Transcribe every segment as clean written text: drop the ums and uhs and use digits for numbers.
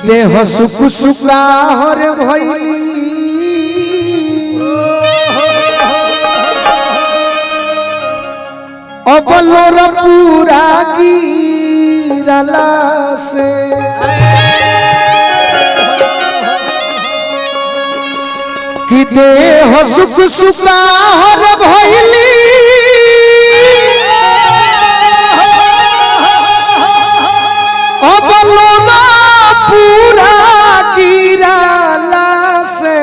देह सुख सुखा हर भइली अबलोर पूरा गिरला से कि देह सुख सुखा हर भइली अबलोर पूरा गिरला से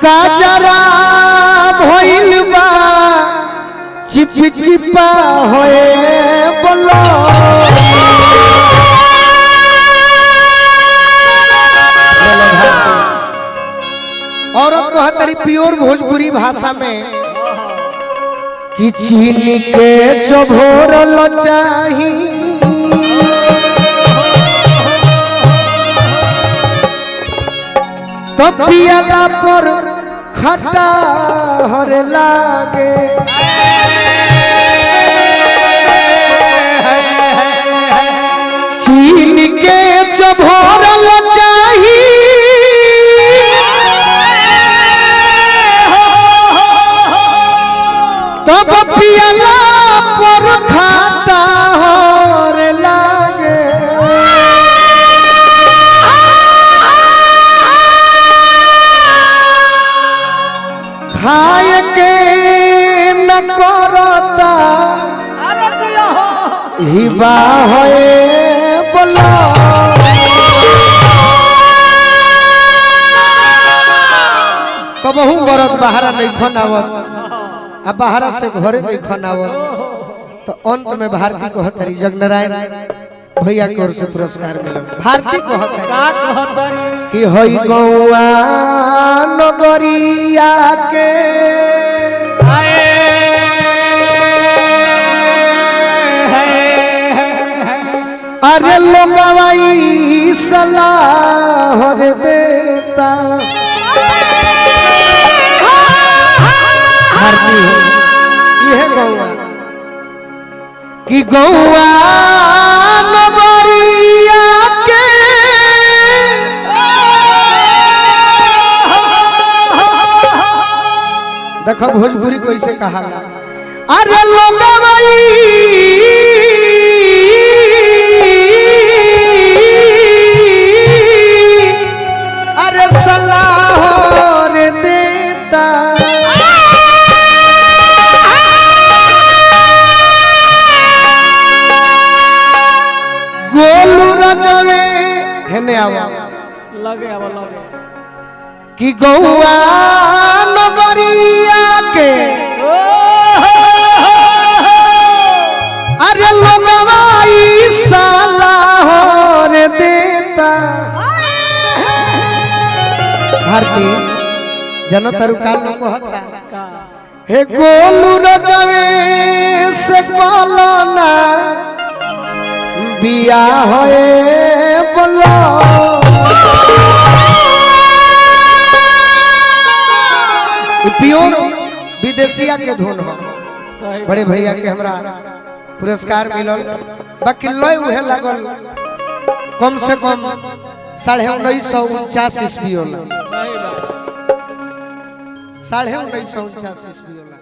काजरा भइल बा चिप चिपा होए बोलो औरत को हतरी प्योर भोजपुरी भाषा में कि चीनी के चभोरल चाही तो पियला पर खट्टा हर लागे चीनी के चभोरल चाही तब पियला पर खाता हर लागे खाए के न करता हिबा होए बोला कबहू मरद बाहर नहीं खनावत अब बाहर से घरे नहीं खनावत तो अंत में भारती को हतरी जगनारायण भैया की ओर से पुरस्कार मिला भारती को हतरी कि होई गौआ नगरिया के अरे लोगवाई सलाह रे देता भारती यह गौआ कि गौआ नगरिया के देखो भोजपुरी कैसे कहा अरे लोगवाई अरे सलाह रे देता गोलू रजवे हेने आवा लगे कि गौआ नगरिया के अरे लोगवाई सलाह रे देता भारती जनतर काल को हता हे गोलू रजवे से बोलना बिया होए बोलो प्योर विदेशिया के धुन हो बड़े भैया के हमरा पुरस्कार मिलल बाकी लय उहे लागल कम से कम 1949 ईस्वी होला 1949 ईस्वी होला।